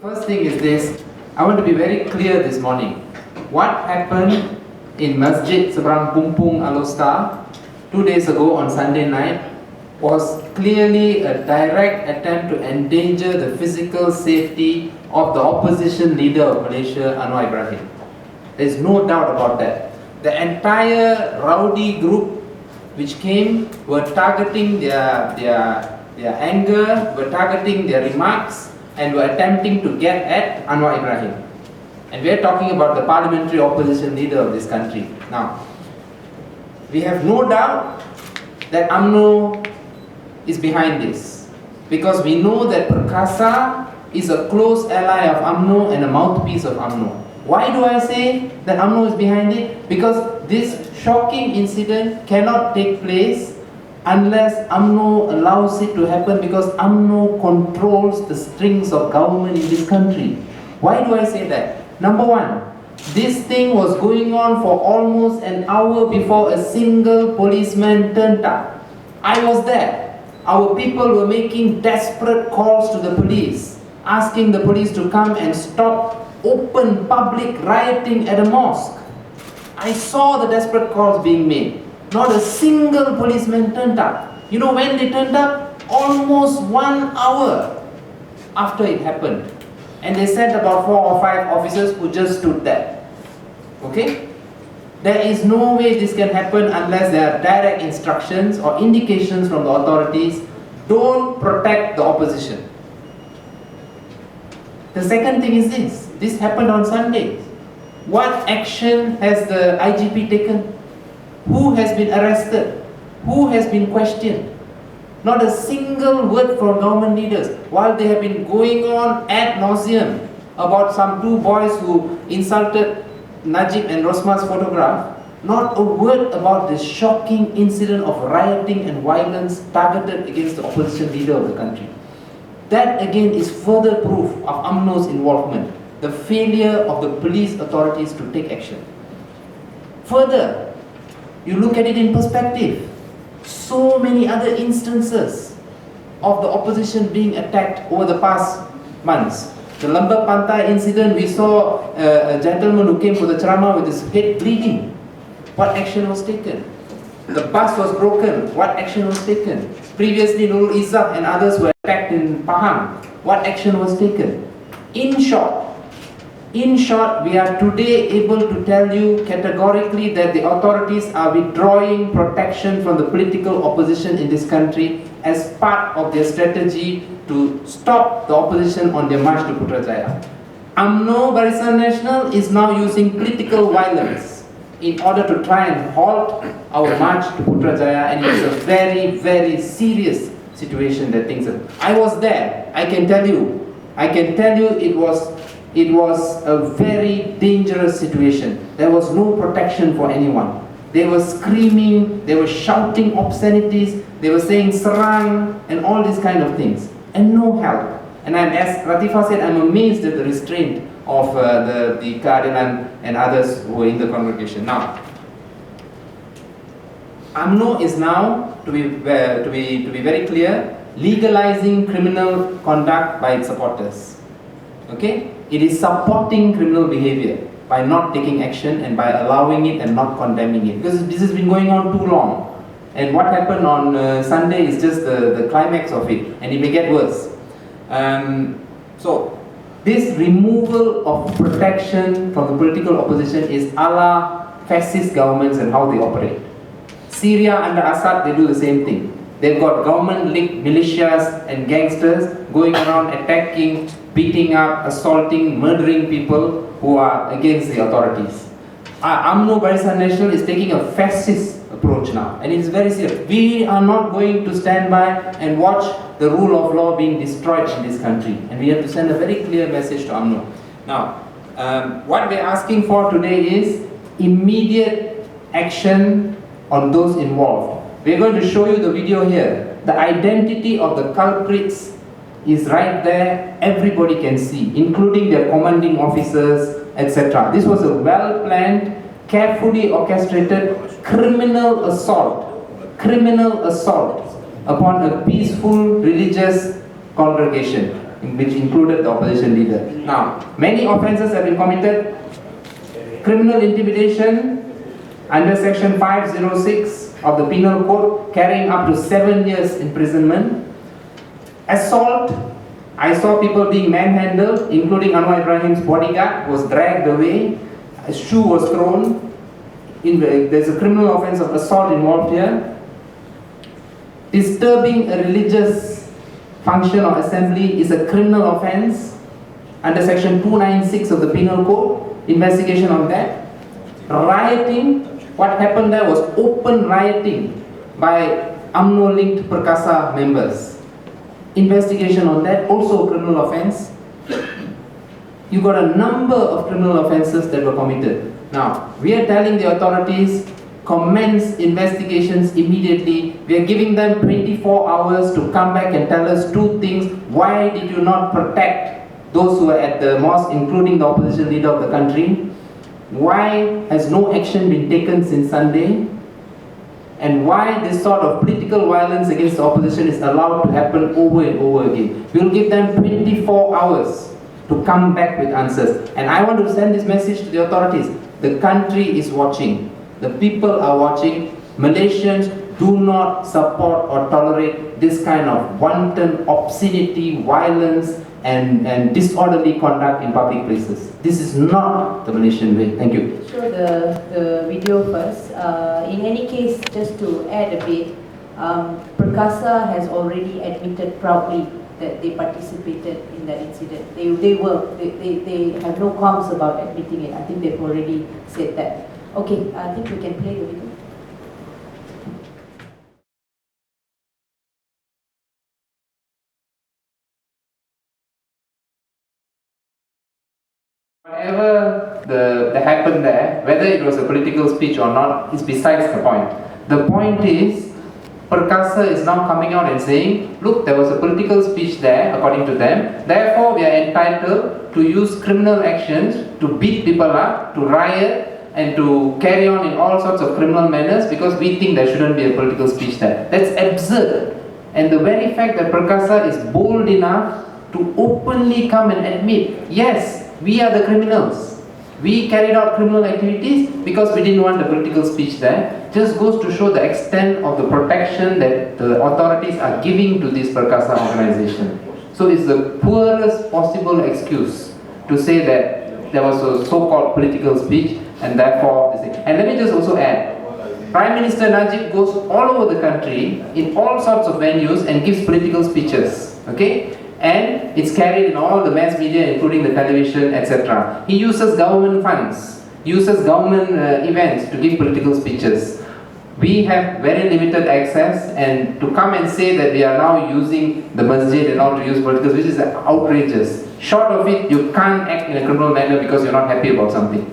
First thing is this, I want to be very clear this morning. What happened in Masjid Seberang Pumpung, Alor 2 days ago on Sunday night was clearly a direct attempt to endanger the physical safety of the opposition leader of Malaysia, Anwar Ibrahim. There's no doubt about that. The entire rowdy group which came were targeting their anger, were targeting their remarks, and were attempting to get at Anwar Ibrahim. And we are talking about the parliamentary opposition leader of this country. Now, we have no doubt that UMNO is behind this, because we know that Perkasa is a close ally of UMNO and a mouthpiece of UMNO. Why do I say that UMNO is behind it? Because this shocking incident cannot take place unless UMNO allows it to happen, because UMNO controls the strings of government in this country. Why do I say that? Number one, this thing was going on for almost an hour before a single policeman turned up. I was there. Our people were making desperate calls to the police, asking the police to come and stop open public rioting at a mosque. I saw the desperate calls being made. Not a single policeman turned up. You know when they turned up? Almost 1 hour after it happened. And they sent about 4 or 5 officers who just stood there. Okay? There is no way this can happen unless there are direct instructions or indications from the authorities. Don't protect the opposition. The second thing is this. This happened on Sunday. What action has the IGP taken? Who has been arrested? Who has been questioned? Not a single word from government leaders. While they have been going on ad nauseum about some 2 boys who insulted Najib and Rosma's photograph, not a word about this shocking incident of rioting and violence targeted against the opposition leader of the country. That again is further proof of UMNO's involvement, the failure of the police authorities to take action. Further, you look at it in perspective. So many other instances of the opposition being attacked over the past months. The Lembah Pantai incident, we saw a gentleman who came for the ceramah with his head bleeding. What action was taken? The bus was broken. What action was taken? Previously, Nurul Izzah and others were attacked in Pahang. What action was taken? In short, we are today able to tell you categorically that the authorities are withdrawing protection from the political opposition in this country as part of their strategy to stop the opposition on their march to Putrajaya. UMNO Barisan Nasional is now using political violence in order to try and halt our march to Putrajaya, and it's a very, very serious situation that things are. I was there. I can tell you it was a very dangerous situation. There was no protection for anyone. They were screaming, they were shouting obscenities, they were saying serang and all these kind of things, and no help. And as Ratifa said, I'm amazed at the restraint of the Keadilan and others who were in the congregation. Now, UMNO is now, to be very clear, legalizing criminal conduct by its supporters. Okay? It is supporting criminal behavior by not taking action and by allowing it and not condemning it, because this has been going on too long. And what happened on Sunday is just the climax of it, and it may get worse. So this removal of protection from the political opposition is a la fascist governments and how they operate. Syria under Assad, they do the same thing. They've got government-linked militias and gangsters going around attacking, beating up, assaulting, murdering people who are against the authorities. UMNO Barisan Nasional is taking a fascist approach now, and it's very serious. We are not going to stand by and watch the rule of law being destroyed in this country, and we have to send a very clear message to UMNO. Now, what we're asking for today is immediate action on those involved. We're going to show you the video here. The identity of the culprits is right there. Everybody can see, including their commanding officers, etc. This was a well-planned, carefully orchestrated criminal assault upon a peaceful religious congregation. which included the opposition leader. Now, many offences have been committed. Criminal intimidation under section 506 of the Penal Code, carrying up to 7 years imprisonment. Assault, I saw people being manhandled, including Anwar Ibrahim's bodyguard was dragged away, a shoe was thrown. There's a criminal offence of assault involved here. Disturbing a religious function or assembly is a criminal offence under section 296 of the Penal Code. Investigation on that. Rioting, what happened there was open rioting by UMNO-linked Perkasa members. Investigation on that, also a criminal offence. You got a number of criminal offences that were committed. Now, we are telling the authorities, commence investigations immediately. We are giving them 24 hours to come back and tell us two things. Why did you not protect those who were at the mosque, including the opposition leader of the country? Why has no action been taken since Sunday? And why this sort of political violence against the opposition is allowed to happen over and over again? We will give them 24 hours to come back with answers. And I want to send this message to the authorities. The country is watching. The people are watching. Malaysians do not support or tolerate this kind of wanton obscenity, violence, and disorderly conduct in public places. This is not the Malaysian way. Thank you. Show the video first. In any case, just to add a bit, Perkasa has already admitted proudly that they participated in that incident. They have no qualms about admitting it. I think they've already said that. Okay, I think we can play the video. Whatever that happened there, whether it was a political speech or not, is besides the point. The point is, Perkasa is now coming out and saying, look, there was a political speech there, according to them, therefore we are entitled to use criminal actions to beat people up, to riot, and to carry on in all sorts of criminal manners because we think there shouldn't be a political speech there. That's absurd. And the very fact that Perkasa is bold enough to openly come and admit, yes, we are the criminals. We carried out criminal activities because we didn't want the political speech there. Just goes to show the extent of the protection that the authorities are giving to this Perkasa organization. So it's the poorest possible excuse to say that there was a so-called political speech and therefore, and let me just also add, Prime Minister Najib goes all over the country in all sorts of venues and gives political speeches, okay? And it's carried in all the mass media, including the television, etc. He uses government funds, uses government events to give political speeches. We have very limited access, and to come and say that we are now using the Masjid and all to use political speeches is outrageous. Short of it, you can't act in a criminal manner because you're not happy about something.